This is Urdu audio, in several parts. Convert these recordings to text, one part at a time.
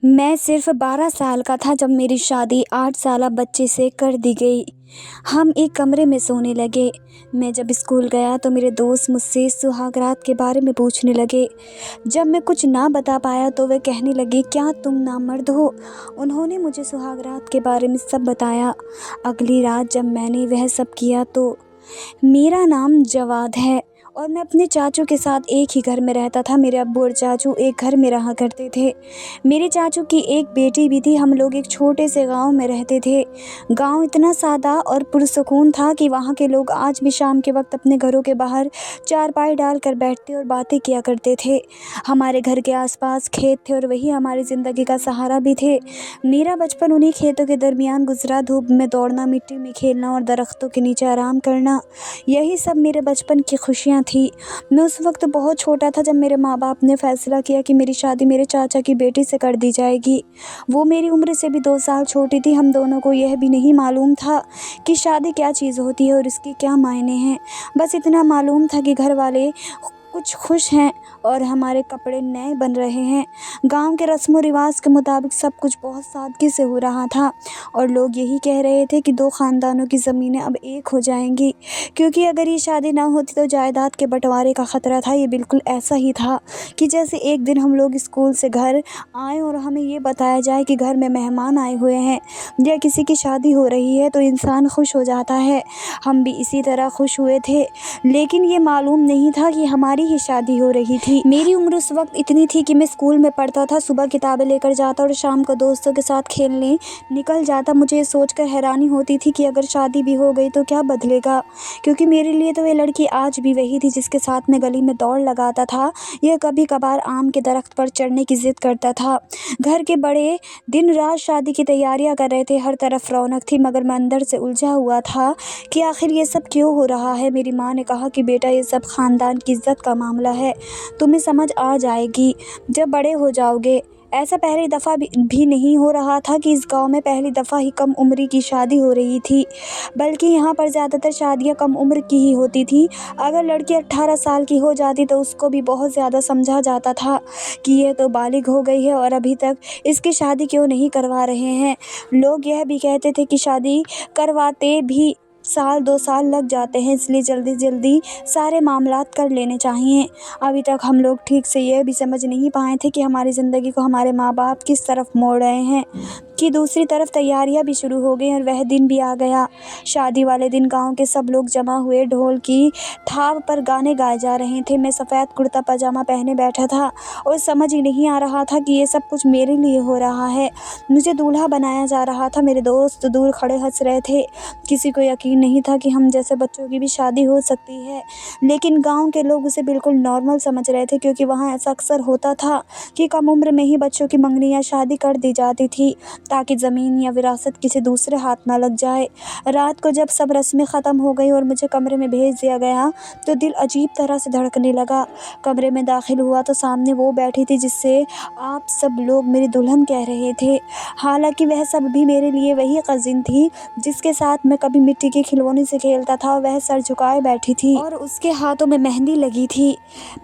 میں صرف 12 سال کا تھا جب میری شادی 8 سالہ بچے سے کر دی گئی۔ ہم ایک کمرے میں سونے لگے۔ میں جب اسکول گیا تو میرے دوست مجھ سے سہاگ رات کے بارے میں پوچھنے لگے۔ جب میں کچھ نہ بتا پایا تو وہ کہنے لگے، کیا تم نامرد ہو؟ انہوں نے مجھے سہاگ رات کے بارے میں سب بتایا۔ اگلی رات جب میں نے وہ سب کیا تو میرا نام جواد ہے اور میں اپنے چاچو کے ساتھ ایک ہی گھر میں رہتا تھا۔ میرے ابو اور چاچو ایک گھر میں رہا کرتے تھے۔ میرے چاچو کی ایک بیٹی بھی تھی۔ ہم لوگ ایک چھوٹے سے گاؤں میں رہتے تھے۔ گاؤں اتنا سادہ اور پرسکون تھا کہ وہاں کے لوگ آج بھی شام کے وقت اپنے گھروں کے باہر چارپائی ڈال کر بیٹھتے اور باتیں کیا کرتے تھے۔ ہمارے گھر کے آس پاس کھیت تھے اور وہی ہماری زندگی کا سہارا بھی تھے۔ میرا بچپن انہی کھیتوں کے درمیان گزرا۔ دھوپ میں دوڑنا، مٹی میں کھیلنا اور درختوں کے نیچے آرام کرنا، یہی سب میرے بچپن کی خوشیاں تھیں۔ میں اس وقت بہت چھوٹا تھا جب میرے ماں باپ نے فیصلہ کیا کہ میری شادی میرے چاچا کی بیٹی سے کر دی جائے گی۔ وہ میری عمر سے بھی 2 سال چھوٹی تھی۔ ہم دونوں کو یہ بھی نہیں معلوم تھا کہ شادی کیا چیز ہوتی ہے اور اس کے کیا معنی ہیں۔ بس اتنا معلوم تھا کہ گھر والے کچھ خوش ہیں اور ہمارے کپڑے نئے بن رہے ہیں۔ گاؤں کے رسم و رواج کے مطابق سب کچھ بہت سادگی سے ہو رہا تھا اور لوگ یہی کہہ رہے تھے کہ 2 خاندانوں کی زمینیں اب ایک ہو جائیں گی، کیونکہ اگر یہ شادی نہ ہوتی تو جائیداد کے بٹوارے کا خطرہ تھا۔ یہ بالکل ایسا ہی تھا کہ جیسے ایک دن ہم لوگ اسکول سے گھر آئیں اور ہمیں یہ بتایا جائے کہ گھر میں مہمان آئے ہوئے ہیں یا کسی کی شادی ہو رہی ہے تو انسان خوش ہو جاتا ہے۔ ہم بھی اسی طرح خوش ہوئے تھے، لیکن یہ معلوم نہیں تھا کہ ہماری ہی شادی ہو رہی تھی۔ میری عمر اس وقت اتنی تھی کہ میں اسکول میں پڑھتا تھا، صبح کتابیں لے کر جاتا اور شام کو دوستوں کے ساتھ کھیلنے نکل جاتا۔ مجھے یہ سوچ کر حیرانی ہوتی تھی کہ اگر شادی بھی ہو گئی تو کیا بدلے گا، کیونکہ میرے لیے تو یہ لڑکی آج بھی وہی تھی جس کے ساتھ میں گلی میں دوڑ لگاتا تھا یا کبھی کبھار آم کے درخت پر چڑھنے کی ضد کرتا تھا۔ گھر کے بڑے دن رات شادی کی تیاریاں کر رہے تھے، ہر طرف رونق تھی، مگر میں اندر سے الجھا ہوا تھا کہ آخر یہ سب کیوں ہو رہا ہے۔ میری ماں نے کہا کہ بیٹا، یہ سب خاندان کی عزت کا معاملہ ہے، تمہیں سمجھ آ جائے گی جب بڑے ہو جاؤ گے۔ ایسا پہلی دفعہ بھی نہیں ہو رہا تھا کہ اس گاؤں میں پہلی دفعہ ہی کم عمری کی شادی ہو رہی تھی، بلکہ یہاں پر زیادہ تر شادیاں کم عمر کی ہی ہوتی تھیں۔ اگر لڑکی 18 سال کی ہو جاتی تو اس کو بھی بہت زیادہ سمجھا جاتا تھا کہ یہ تو بالغ ہو گئی ہے اور ابھی تک اس کی شادی کیوں نہیں کروا رہے ہیں۔ لوگ یہ بھی کہتے تھے کہ شادی کرواتے بھی 1-2 سال لگ جاتے ہیں، اس لیے جلدی جلدی سارے معاملات کر لینے چاہیے۔ ابھی تک ہم لوگ ٹھیک سے یہ بھی سمجھ نہیں پائے تھے کہ ہماری زندگی کو ہمارے ماں باپ کس طرف موڑ رہے ہیں کہ دوسری طرف تیاریاں بھی شروع ہو گئیں اور وہ دن بھی آ گیا۔ شادی والے دن گاؤں کے سب لوگ جمع ہوئے، ڈھول کی تھاپ پر گانے گائے جا رہے تھے۔ میں سفید کرتا پاجامہ پہنے بیٹھا تھا اور سمجھ ہی نہیں آ رہا تھا کہ یہ سب کچھ میرے لیے ہو رہا ہے، مجھے دولہا بنایا جا رہا تھا۔ میرے دوست دور کھڑے ہنس رہے تھے، کسی کو یقین نہیں تھا کہ ہم جیسے بچوں کی بھی شادی ہو سکتی ہے، لیکن گاؤں کے لوگ اسے بالکل نارمل سمجھ رہے تھے، کیونکہ وہاں ایسا اکثر ہوتا تھا کہ کم عمر میں ہی بچوں کی منگنی یا شادی کر دی جاتی تھی تاکہ زمین یا وراثت کسی دوسرے ہاتھ نہ لگ جائے۔ رات کو جب سب رسمیں ختم ہو گئی اور مجھے کمرے میں بھیج دیا گیا تو دل عجیب طرح سے دھڑکنے لگا۔ کمرے میں داخل ہوا تو سامنے وہ بیٹھی تھی جس سے آپ سب لوگ میری دلہن کہہ رہے تھے، حالانکہ وہ سب بھی میرے لیے وہی کزن تھی جس کے ساتھ میں کبھی مٹی کے کھلونے سے کھیلتا تھا۔ وہ سر جھکائے بیٹھی تھی اور اس کے ہاتھوں میں مہندی لگی تھی،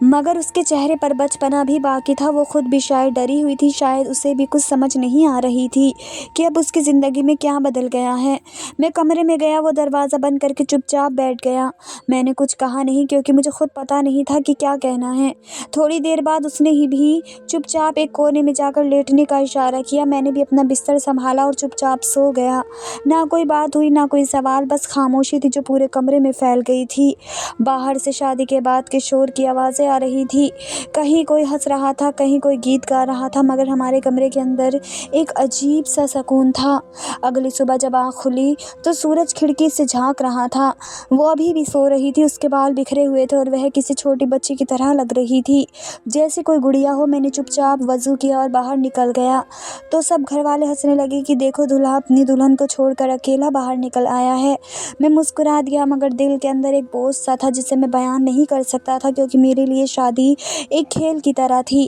مگر اس کے چہرے پر بچپنا بھی باقی تھا۔ وہ خود بھی شاید ڈری ہوئی تھی، شاید اسے بھی کچھ سمجھ نہیں آ رہی تھی کہ اب اس کی زندگی میں کیا بدل گیا ہے۔ میں کمرے میں گیا، وہ دروازہ بند کر کے چپ چاپ بیٹھ گیا۔ میں نے کچھ کہا نہیں کیونکہ مجھے خود پتہ نہیں تھا کہ کیا کہنا ہے۔ تھوڑی دیر بعد اس نے ہی بھی چپ چاپ ایک کونے میں جا کر لیٹنے کا اشارہ کیا۔ میں نے بھی اپنا بستر سنبھالا اور چپ چاپ سو گیا۔ نہ کوئی بات ہوئی، نہ کوئی سوال، بس خاموشی تھی جو پورے کمرے میں پھیل گئی تھی۔ باہر سے شادی کے بعد کے شور کی آوازیں آ رہی تھی، کہیں کوئی ہنس رہا تھا، کہیں کوئی گیت گا رہا تھا، مگر ہمارے کمرے کے اندر ایک عجیب سا سکون تھا۔ اگلی صبح جب آنکھ کھلی تو سورج کھڑکی سے جھانک رہا تھا۔ وہ ابھی بھی سو رہی تھی، اس کے بال بکھرے ہوئے تھے اور وہ کسی چھوٹی بچی کی طرح لگ رہی تھی، جیسے کوئی گڑیا ہو۔ میں نے چپ چاپ وضو کیا اور باہر نکل گیا تو سب گھر والے ہنسنے لگے کہ دیکھو، دولہا اپنی دلہن کو چھوڑ کر اکیلا باہر نکل آیا ہے۔ میں مسکرا دیا، مگر دل کے اندر ایک بوجھ سا تھا جسے میں بیان نہیں کر سکتا تھا، کیونکہ میرے لیے شادی ایک کھیل کی طرح تھی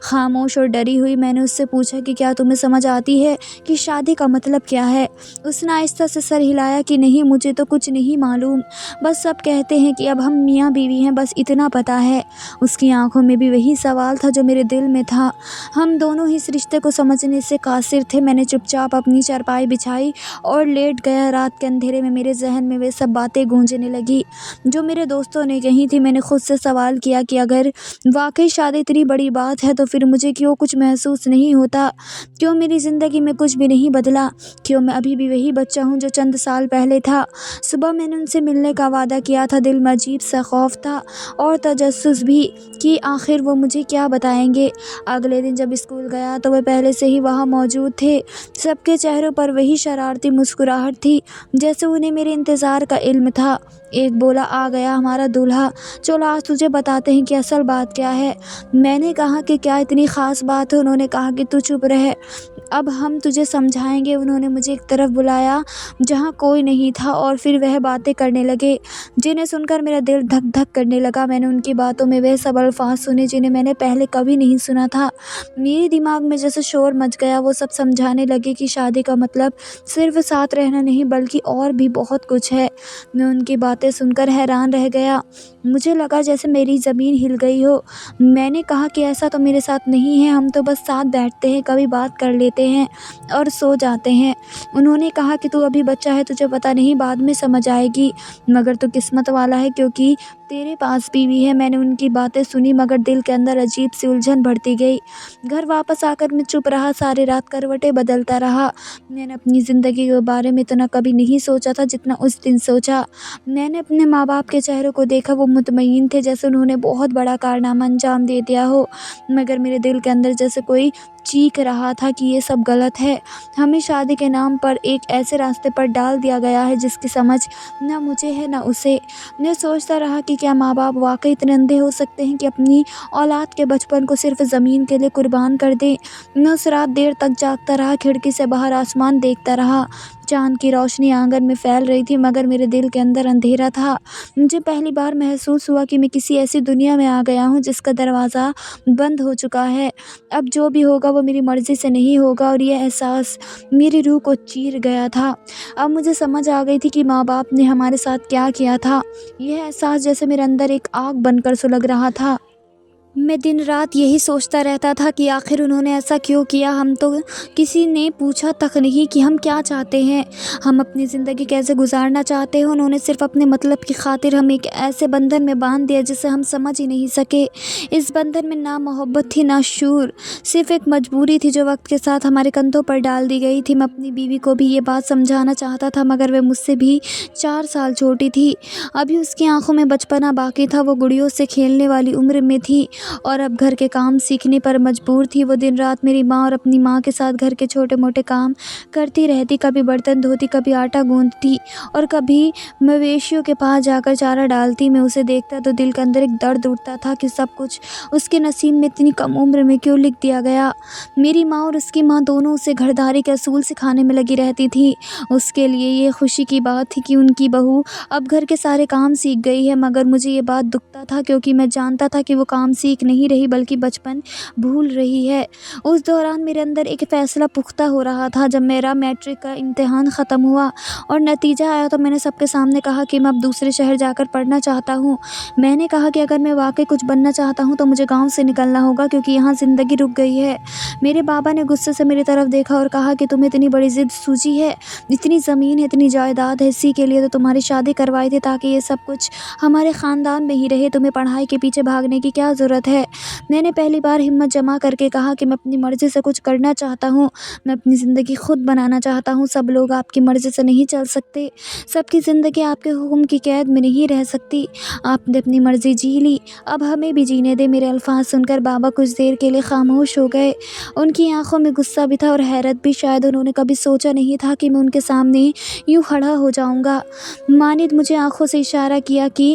خاموش اور ڈری ہوئی میں نے اس سے پوچھا کہ کیا تمہیں سمجھ آتی ہے کہ شادی کا مطلب کیا ہے؟ اس نے آہستہ سے سر ہلایا کہ نہیں، مجھے تو کچھ نہیں معلوم، بس سب کہتے ہیں کہ اب ہم میاں بیوی ہیں، بس اتنا پتہ ہے۔ اس کی آنکھوں میں بھی وہی سوال تھا جو میرے دل میں تھا۔ ہم دونوں ہی اس رشتے کو سمجھنے سے قاصر تھے۔ میں نے چپ چاپ اپنی چارپائی بچھائی اور لیٹ گیا۔ رات کے اندھیرے میں میرے ذہن میں وہ سب باتیں گونجنے لگی جو میرے دوستوں نے کہی تھی۔ میں نے خود سے سوال کیا کہ اگر واقعی شادی اتنی بڑی بات ہے تو پھر مجھے کیوں کچھ محسوس نہیں ہوتا؟ کیوں میری زندگی میں کچھ بھی نہیں بدلا؟ کیوں میں ابھی بھی وہی بچہ ہوں جو چند سال پہلے تھا؟ صبح میں نے ان سے ملنے کا وعدہ کیا تھا۔ دل میں عجیب سا خوف تھا اور تجسس بھی کہ آخر وہ مجھے کیا بتائیں گے۔ اگلے دن جب اسکول گیا تو وہ پہلے سے ہی وہاں موجود تھے۔ سب کے چہروں پر وہی شرارتی مسکراہٹ تھی، جیسے انہیں میرے انتظار کا علم تھا۔ ایک بولا، آ گیا ہمارا دولہا، چلو آج تجھے بتاتے ہیں کہ اصل بات کیا ہے۔ میں نے کہا کہ کیا اتنی خاص بات ہے؟ انہوں نے کہا کہ تو چپ رہ، اب ہم تجھے سمجھائیں گے۔ انہوں نے مجھے ایک طرف بلایا جہاں کوئی نہیں تھا اور پھر وہ باتیں کرنے لگے جنہیں سن کر میرا دل دھک دھک کرنے لگا۔ میں نے ان کی باتوں میں وہ سب الفاظ سنے جنہیں میں نے پہلے کبھی نہیں سنا تھا۔ میرے دماغ میں جیسے شور مچ گیا۔ وہ سب سمجھانے لگے کہ شادی کا مطلب صرف ساتھ رہنا نہیں بلکہ اور بھی بہت کچھ ہے۔ میں ان کی باتیں سن کر حیران رہ گیا۔ مجھے لگا جیسے میری زمین ہل گئی ہو۔ میں نے کہا کہ ایسا تو میرے ساتھ نہیں ہے، ہم تو بس ساتھ بیٹھتے ہیں، کبھی بات کر لیتے ہیں اور سو جاتے ہیں۔ انہوں نے کہا کہ تو ابھی بچہ ہے، تجھے پتہ نہیں، بعد میں سمجھ آئے گی، مگر تو قسمت والا ہے کیونکہ تیرے پاس بیوی ہے۔ میں نے ان کی باتیں سنی مگر دل کے اندر عجیب سی الجھن بڑھتی گئی۔ گھر واپس آ کر میں چپ رہا، ساری رات کروٹیں بدلتا رہا۔ میں نے اپنی زندگی کے بارے میں اتنا کبھی نہیں سوچا تھا جتنا اس دن سوچا۔ میں نے اپنے ماں باپ کے چہروں کو دیکھا، وہ مطمئن تھے جیسے انہوں نے بہت بڑا کارنامہ انجام دے دیا ہو، مگر میرے دل کے اندر جیسے کوئی چیخ رہا تھا کہ یہ سب غلط ہے۔ ہمیں شادی کے نام پر ایک ایسے راستے پر ڈال دیا گیا ہے جس کی سمجھ نہ مجھے ہے نہ اسے۔ میں سوچتا رہا کہ کیا ماں باپ واقعی اتنے اندھے ہو سکتے ہیں کہ اپنی اولاد کے بچپن کو صرف زمین کے لیے قربان کر دیں۔ میں اس رات دیر تک جاگتا رہا، کھڑکی سے باہر آسمان دیکھتا رہا۔ چاند کی روشنی آنگن میں پھیل رہی تھی مگر میرے دل کے اندر اندھیرا تھا۔ مجھے پہلی بار محسوس ہوا کہ میں کسی ایسی دنیا میں آ گیا ہوں جس کا دروازہ بند ہو چکا ہے۔ اب جو بھی ہوگا وہ میری مرضی سے نہیں ہوگا، اور یہ احساس میری روح کو چیر گیا تھا۔ اب مجھے سمجھ آ گئی تھی کہ ماں باپ نے ہمارے ساتھ کیا کیا تھا۔ یہ احساس جیسے میرے اندر ایک آگ بن کر سلگ رہا تھا۔ میں دن رات یہی سوچتا رہتا تھا کہ آخر انہوں نے ایسا کیوں کیا۔ ہم تو کسی نے پوچھا تک نہیں کہ ہم کیا چاہتے ہیں، ہم اپنی زندگی کیسے گزارنا چاہتے ہیں۔ انہوں نے صرف اپنے مطلب کی خاطر ہم ایک ایسے بندھن میں باندھ دیا جسے ہم سمجھ ہی نہیں سکے۔ اس بندھن میں نہ محبت تھی نہ شعور، صرف ایک مجبوری تھی جو وقت کے ساتھ ہمارے کندھوں پر ڈال دی گئی تھی۔ میں اپنی بیوی کو بھی یہ بات سمجھانا چاہتا تھا مگر وہ مجھ سے بھی 4 سال چھوٹی تھی۔ ابھی اس کی آنکھوں میں بچپنا باقی تھا، وہ گڑیوں سے کھیلنے والی عمر میں تھی اور اب گھر کے کام سیکھنے پر مجبور تھی۔ وہ دن رات میری ماں اور اپنی ماں کے ساتھ گھر کے چھوٹے موٹے کام کرتی رہتی، کبھی برتن دھوتی، کبھی آٹا گوندتی اور کبھی مویشیوں کے پاس جا کر چارہ ڈالتی۔ میں اسے دیکھتا تو دل کے اندر ایک درد اٹھتا تھا کہ سب کچھ اس کے نصیب میں اتنی کم عمر میں کیوں لکھ دیا گیا۔ میری ماں اور اس کی ماں دونوں اسے گھرداری کے اصول سکھانے میں لگی رہتی تھیں۔ اس کے لیے یہ خوشی کی بات تھی کہ ان کی بہو اب گھر کے سارے کام سیکھ گئی ہے، مگر مجھے یہ بات دکھتا تھا کیونکہ میں جانتا تھا کہ وہ کام سیکھ نہیں رہی بلکہ بچپن بھول رہی ہے۔ اس دوران میرے اندر ایک فیصلہ پختہ ہو رہا تھا۔ جب میرا میٹرک کا امتحان ختم ہوا اور نتیجہ آیا تو میں نے سب کے سامنے کہا کہ میں اب دوسرے شہر جا کر پڑھنا چاہتا ہوں۔ میں نے کہا کہ اگر میں واقعی کچھ بننا چاہتا ہوں تو مجھے گاؤں سے نکلنا ہوگا کیونکہ یہاں زندگی رک گئی ہے۔ میرے بابا نے غصے سے میری طرف دیکھا اور کہا کہ تمہیں اتنی بڑی ضد سوجی ہے، اتنی زمین ہے، اتنی جائیداد ہے، اسی کے لیے تو تمہاری شادی کروائی تھی تاکہ یہ سب کچھ ہمارے خاندان میں ہی رہے، تمہیں پڑھائی کے پیچھے بھاگنے کی کیا ضرورت ہے۔ میں نے پہلی بار ہمت جمع کر کے کہا کہ میں اپنی مرضی سے کچھ کرنا چاہتا ہوں، میں اپنی زندگی خود بنانا چاہتا ہوں۔ سب لوگ آپ کی مرضی سے نہیں چل سکتے، سب کی زندگی آپ کے حکم کی قید میں نہیں رہ سکتی۔ آپ نے اپنی مرضی جی لی، اب ہمیں بھی جینے دے۔ میرے الفاظ سن کر بابا کچھ دیر کے لیے خاموش ہو گئے۔ ان کی آنکھوں میں غصہ بھی تھا اور حیرت بھی، شاید انہوں نے کبھی سوچا نہیں تھا کہ میں ان کے سامنے یوں کھڑا ہو جاؤں گا۔ ماں نے مجھے آنکھوں سے اشارہ کیا کہ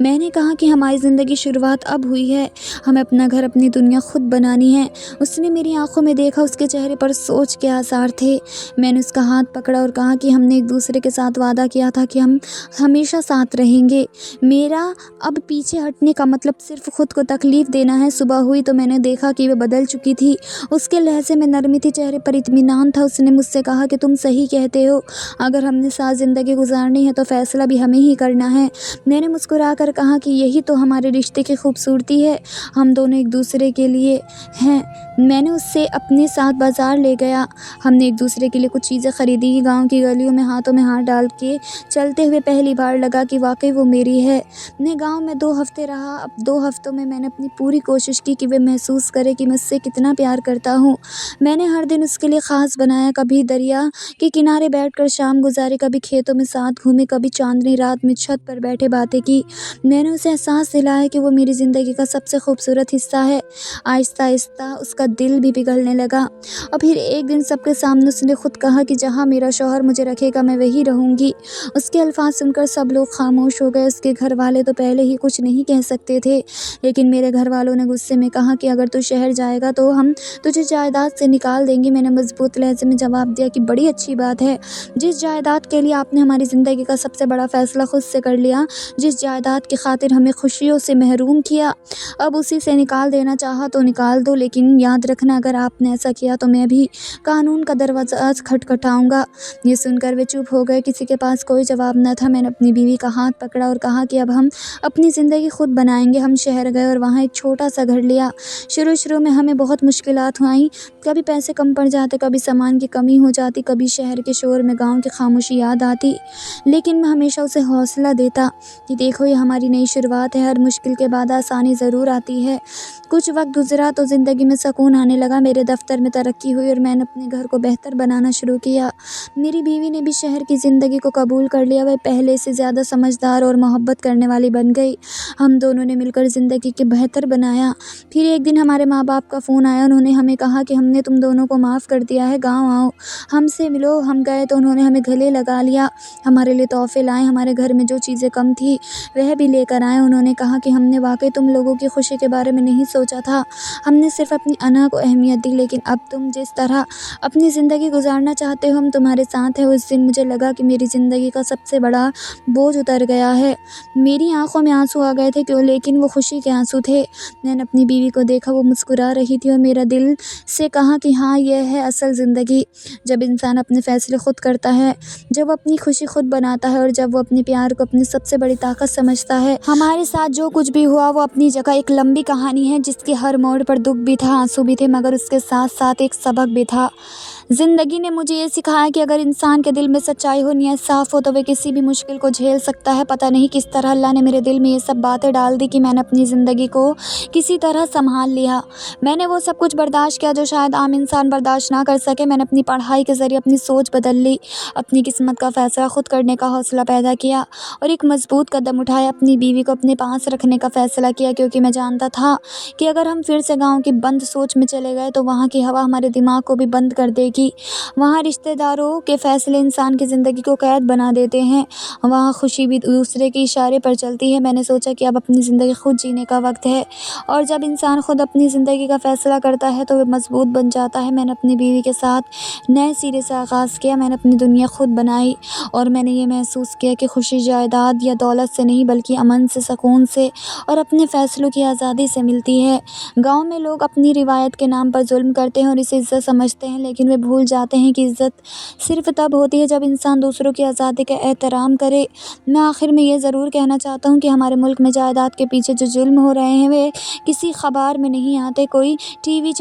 میں نے کہا کہ ہماری زندگی شروعات اب ہوئی ہے، ہمیں اپنا گھر اپنی دنیا خود بنانی ہے۔ اس نے میری آنکھوں میں دیکھا، اس کے چہرے پر سوچ کے آثار تھے۔ میں نے اس کا ہاتھ پکڑا اور کہا کہ ہم نے ایک دوسرے کے ساتھ وعدہ کیا تھا کہ ہم ہمیشہ ساتھ رہیں گے۔ میرا اب پیچھے ہٹنے کا مطلب صرف خود کو تکلیف دینا ہے۔ صبح ہوئی تو میں نے دیکھا کہ وہ بدل چکی تھی۔ اس کے لہجے میں نرمی تھی، چہرے پر اطمینان تھا۔ اس نے مجھ سے کہا کہ تم صحیح کہتے ہو، اگر ہم نے ساتھ زندگی گزارنی ہے تو فیصلہ بھی ہمیں ہی کرنا ہے۔ میں نے مسکرا کر کہا کہ یہی تو ہمارے رشتے کی خوبصورتی ہے، ہم دونوں ایک دوسرے کے لیے ہیں۔ میں نے اس سے اپنے ساتھ بازار لے گیا، ہم نے ایک دوسرے کے لیے کچھ چیزیں خریدی۔ گاؤں کی گلیوں میں ہاتھوں میں ہاتھ ڈال کے چلتے ہوئے پہلی بار لگا کہ واقعی وہ میری ہے۔ میں گاؤں میں 2 ہفتے رہا۔ اب 2 ہفتوں میں نے اپنی پوری کوشش کی کہ وہ محسوس کرے کہ میں اس سے کتنا پیار کرتا ہوں۔ میں نے ہر دن اس کے لیے خاص بنایا، کبھی دریا کے کنارے بیٹھ کر شام گزاری، کبھی کھیتوں میں ساتھ گھومے، کبھی چاندنی رات میں چھت پر بیٹھے باتیں کی۔ میں نے اسے احساس دلایا کہ وہ میری زندگی کا سب سے خوبصورت حصہ ہے۔ آہستہ آہستہ اس کا دل بھی پگھلنے لگا، اور پھر ایک دن سب کے سامنے اس نے خود کہا کہ جہاں میرا شوہر مجھے رکھے گا میں وہیں رہوں گی۔ اس کے الفاظ سن کر سب لوگ خاموش ہو گئے۔ اس کے گھر والے تو پہلے ہی کچھ نہیں کہہ سکتے تھے، لیکن میرے گھر والوں نے غصے میں کہا کہ اگر تو شہر جائے گا تو ہم تجھے جائیداد سے نکال دیں گے۔ میں نے مضبوط لہجے میں جواب دیا کہ بڑی اچھی بات ہے، جس جائیداد کے لیے آپ نے ہماری زندگی کا سب سے بڑا فیصلہ خود سے کر لیا، جس جائیداد کی خاطر ہمیں خوشیوں سے محروم کیا، اب اسی سے نکال دینا چاہا تو نکال دو، لیکن یاد رکھنا اگر آپ نے ایسا کیا تو میں بھی قانون کا دروازہ کھٹکھٹاؤں گا۔ یہ سن کر وہ چپ ہو گئے، کسی کے پاس کوئی جواب نہ تھا۔ میں نے اپنی بیوی کا ہاتھ پکڑا اور کہا کہ اب ہم اپنی زندگی خود بنائیں گے۔ ہم شہر گئے اور وہاں ایک چھوٹا سا گھر لیا۔ شروع میں ہمیں بہت مشکلات آئیں، کبھی پیسے کم پڑ جاتے، کبھی سامان کی کمی ہو جاتی، کبھی شہر کے شور میں گاؤں کی خاموشی یاد آتی، لیکن میں ہمیشہ اسے حوصلہ دیتا کہ دیکھو یہ ہماری نئی شروعات ہے، ہر مشکل کے بعد آسانی ضرور آتی ہے۔ کچھ وقت گزرا تو زندگی میں سکون آنے لگا، میرے دفتر میں ترقی ہوئی اور میں نے اپنے گھر کو بہتر بنانا شروع کیا۔ میری بیوی نے بھی شہر کی زندگی کو قبول کر لیا، وہ پہلے سے زیادہ سمجھدار اور محبت کرنے والی بن گئی۔ ہم دونوں نے مل کر زندگی کو بہتر بنایا۔ پھر ایک دن ہمارے ماں باپ کا فون آیا، انہوں نے ہمیں کہا کہ ہم نے تم دونوں کو معاف کر دیا ہے، گاؤں آؤ، ہم سے ملو۔ ہم گئے تو انہوں نے ہمیں گلے لگا لیا، ہمارے لیے تحفے لائے، ہمارے گھر میں جو چیزیں کم تھی وہ بھی لے کر آئے۔ انہوں نے کہا کہ ہم نے واقعی تم لوگوں کی خوشی کے بارے میں نہیں سوچا تھا، ہم نے صرف اپنی انا کو اہمیت دی، لیکن اب تم جس طرح اپنی زندگی گزارنا چاہتے ہو ہم تمہارے ساتھ ہیں۔ اس دن مجھے لگا کہ میری زندگی کا سب سے بڑا بوجھ اتر گیا ہے۔ میری آنکھوں میں آنسو آ گئے تھے لیکن وہ خوشی کے آنسو تھے۔ میں نے اپنی بیوی کو دیکھا، وہ مسکرا رہی تھی، اور میرا دل سے کہا کہ ہاں یہ ہے اصل زندگی، جب انسان اپنے فیصلے خود کرتا ہے، جب وہ اپنی خوشی خود بناتا ہے، اور جب وہ اپنے پیار کو اپنی سب سے بڑی طاقت سمجھتا ہے۔ ہمارے ساتھ جو کچھ بھی ہوا وہ اپنی جگہ ایک لمبی کہانی ہے، جس کے ہر موڑ پر دکھ بھی تھا، آنسو بھی تھے، مگر اس کے ساتھ ساتھ ایک سبق بھی تھا۔ زندگی نے مجھے یہ سکھایا کہ اگر انسان کے دل میں سچائی ہو، نیت صاف ہو، تو وہ کسی بھی مشکل کو جھیل سکتا ہے۔ پتہ نہیں کس طرح اللہ نے میرے دل میں یہ سب باتیں ڈال دی کہ میں نے اپنی زندگی کو کسی طرح سنبھال لیا۔ میں نے وہ سب کچھ برداشت کیا جو شاید عام انسان برداشت نہ کر سکے۔ میں نے اپنی پڑھائی کے ذریعے اپنی سوچ بدل لی، اپنی قسمت کا فیصلہ خود کرنے کا حوصلہ پیدا کیا، اور ایک مضبوط قدم اٹھایا، اپنی بیوی کو اپنے پاس رکھنے کا فیصلہ کیا، کیونکہ میں جانتا تھا کہ اگر ہم پھر سے گاؤں کی بند سوچ میں چلے گئے تو وہاں کی ہوا ہمارے دماغ کو بھی بند کر دے گی۔ وہاں رشتہ داروں کے فیصلے انسان کی زندگی کو قید بنا دیتے ہیں، وہاں خوشی بھی دوسرے کے اشارے پر چلتی ہے۔ میں نے سوچا کہ اب اپنی زندگی خود جینے کا وقت ہے، اور جب انسان خود اپنی زندگی کا فیصلہ کرتا ہے تو وہ مضبوط بن جاتا ہے۔ میں نے اپنی بیوی کے ساتھ نئے سرے سے آغاز کیا، میں نے اپنی دنیا خود بنائی، اور میں نے یہ محسوس کیا کہ خوشی جائیداد یا دولت سے نہیں بلکہ امن سے، سکون سے، اور اپنے فیصلوں کی آزادی سے ملتی ہے۔ گاؤں میں لوگ اپنی روایت کے نام پر ظلم کرتے ہیں اور اسے عزت سمجھتے ہیں، لیکن وہ بھول جاتے ہیں کہ عزت صرف تب ہوتی ہے جب انسان دوسروں کی آزادی کا احترام کرے۔ میں آخر میں یہ ضرور کہنا چاہتا ہوں کہ ہمارے ملک میں جائیداد کے پیچھے جو ظلم ہو رہے ہیں وہ کسی خبر میں نہیں آتے، کوئی ٹی وی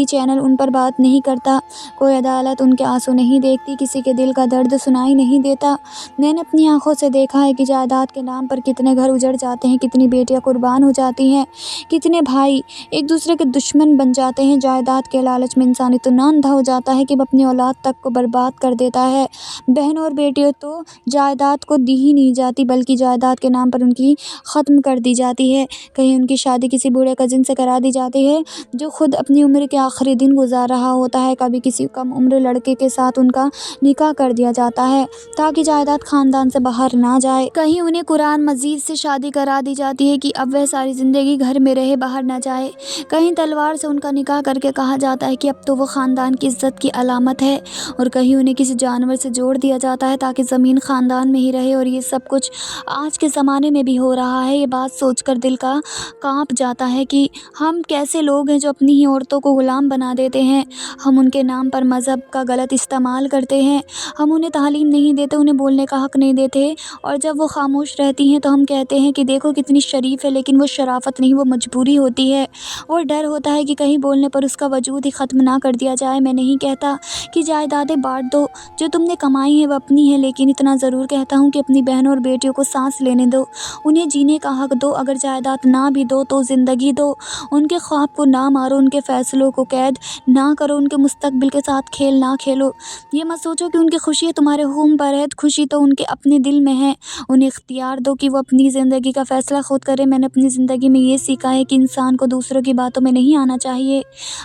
چینل ان پر بات نہیں کرتا، کوئی عدالت ان کے آنسو نہیں دیکھتی، کسی کے دل کا درد سنائی نہیں دیتا۔ میں نے اپنی آنکھوں سے دیکھا ہے کہ جائیداد کے نام پر کتنے گھر اجڑ جاتے ہیں، کتنی بیٹیاں قربان ہو جاتی ہیں، کتنے بھائی ایک دوسرے کے دشمن دشمن بن جاتے ہیں۔ جائیداد کے لالچ میں انسان اتنا اندھا ہو جاتا ہے کہ وہ اپنی اولاد تک کو برباد کر دیتا ہے۔ بہنوں اور بیٹیوں تو جائیداد کو دی ہی نہیں جاتی بلکہ جائیداد کے نام پر ان کی ختم کر دی جاتی ہے۔ کہیں ان کی شادی کسی بوڑھے کزن سے کرا دی جاتی ہے جو خود اپنی عمر کے آخری دن گزار رہا ہوتا ہے۔ کبھی کسی کم عمر لڑکے کے ساتھ ان کا نکاح کر دیا جاتا ہے تاکہ جائیداد خاندان سے باہر نہ جائے۔ کہیں انہیں قرآن مجید سے شادی کرا دی جاتی ہے کہ اب وہ ساری زندگی گھر میں رہے، باہر نہ جائے۔ کہیں تلوار سے ان کا نکاح کر کے کہا جاتا ہے کہ اب تو وہ خاندان کی عزت کی علامت ہے، اور کہیں انہیں کسی جانور سے جوڑ دیا جاتا ہے تاکہ زمین خاندان میں ہی رہے۔ اور یہ سب کچھ آج کے زمانے میں بھی ہو رہا ہے۔ یہ بات سوچ کر دل کا کانپ جاتا ہے کہ ہم کیسے لوگ ہیں جو اپنی ہی عورتوں کو غلام بنا دیتے ہیں۔ ہم ان کے نام پر مذہب کا غلط استعمال کرتے ہیں، ہم انہیں تعلیم نہیں دیتے، انہیں بولنے کا حق نہیں دیتے، اور جب وہ خاموش رہتی ہیں تو ہم کہتے ہیں کہ دیکھو کتنی شریف ہے، لیکن وہ شرافت نہیں، وہ مجبوری ہوتی ہے۔ وہ ڈر ہوتا ہے کہ کہیں بولنے پر اس کا وجود ہی ختم نہ کر دیا جائے۔ میں نہیں کہتا کہ جائیدادیں بانٹ دو، جو تم نے کمائی ہیں وہ اپنی ہیں، لیکن اتنا ضرور کہتا ہوں کہ اپنی بہنوں اور بیٹیوں کو سانس لینے دو، انہیں جینے کا حق دو۔ اگر جائیداد نہ بھی دو تو زندگی دو، ان کے خواب کو نہ مارو، ان کے فیصلوں کو قید نہ کرو، ان کے مستقبل کے ساتھ کھیل نہ کھیلو۔ یہ مت سوچو کہ ان کی خوشی تمہارے حکم پر ہے، خوشی تو ان کے اپنے دل میں ہے۔ انہیں اختیار دو کہ وہ اپنی زندگی کا فیصلہ خود کرے۔ میں نے اپنی زندگی میں یہ سیکھا ہے کہ انسان کو دوسروں کی باتوں میں نہیں آنا چاہیے۔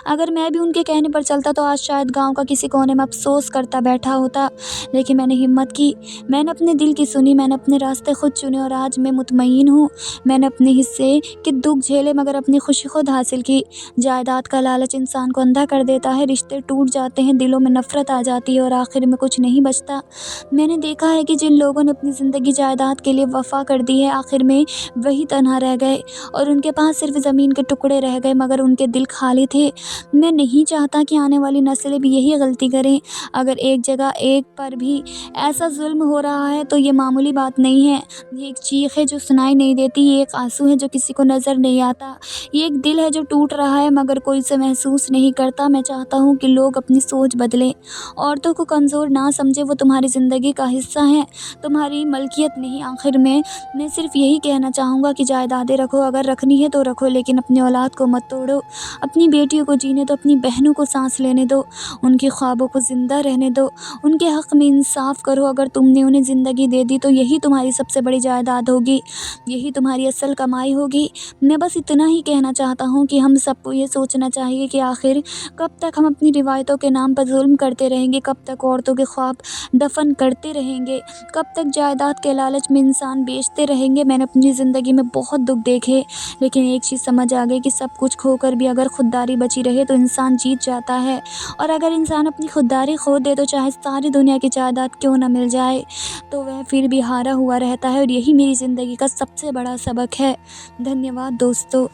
اگر میں بھی ان کے کہنے پر چلتا تو آج شاید گاؤں کا کسی کونے میں افسوس کرتا بیٹھا ہوتا، لیکن میں نے ہمت کی، میں نے اپنے دل کی سنی، میں نے اپنے راستے خود چنے، اور آج میں مطمئن ہوں۔ میں نے اپنے حصے کے دکھ جھیلے مگر اپنی خوشی خود حاصل کی۔ جائیداد کا لالچ انسان کو اندھا کر دیتا ہے، رشتے ٹوٹ جاتے ہیں، دلوں میں نفرت آ جاتی ہے، اور آخر میں کچھ نہیں بچتا۔ میں نے دیکھا ہے کہ جن لوگوں نے اپنی زندگی جائیداد کے لیے وقف کر دی ہے، آخر میں وہی تنہا رہ گئے، اور ان کے پاس صرف زمین کے ٹکڑے رہ گئے مگر ان کے دل خالی تھے۔ میں نہیں چاہتا کہ آنے والی نسلیں بھی یہی غلطی کریں۔ اگر ایک جگہ ایک پر بھی ایسا ظلم ہو رہا ہے تو یہ معمولی بات نہیں ہے۔ یہ ایک چیخ ہے جو سنائی نہیں دیتی، یہ ایک آنسو ہے جو کسی کو نظر نہیں آتا، یہ ایک دل ہے جو ٹوٹ رہا ہے مگر کوئی اسے محسوس نہیں کرتا۔ میں چاہتا ہوں کہ لوگ اپنی سوچ بدلیں، عورتوں کو کمزور نہ سمجھیں، وہ تمہاری زندگی کا حصہ ہیں، تمہاری ملکیت نہیں۔ آخر میں صرف یہی کہنا چاہوں گا کہ جائیدادیں رکھو، اگر رکھنی ہے تو رکھو، لیکن اپنی اولاد کو مت توڑو۔ اپنی بیٹیوں کو جینے دو، اپنی بہنوں کو سانس لینے دو، ان کے خوابوں کو زندہ رہنے دو، ان کے حق میں انصاف کرو۔ اگر تم نے انہیں زندگی دے دی تو یہی تمہاری سب سے بڑی جائیداد ہوگی، یہی تمہاری اصل کمائی ہوگی۔ میں بس اتنا ہی کہنا چاہتا ہوں کہ ہم سب کو یہ سوچنا چاہیے کہ آخر کب تک ہم اپنی روایتوں کے نام پر ظلم کرتے رہیں گے، کب تک عورتوں کے خواب دفن کرتے رہیں گے، کب تک جائیداد کے لالچ میں انسان بیچتے رہیں گے۔ میں نے اپنی زندگی میں بہت دکھ دیکھے، لیکن ایک چیز سمجھ آ گئی کہ سب کچھ کھو کر بھی اگر خودداری بچی رہے تو انسان جیت جاتا ہے، اور اگر انسان اپنی خودداری کھو دے تو چاہے ساری دنیا کی جائیداد کیوں نہ مل جائے تو وہ پھر بھی ہارا ہوا رہتا ہے، اور یہی میری زندگی کا سب سے بڑا سبق ہے۔ دھنیہ واد دوستو۔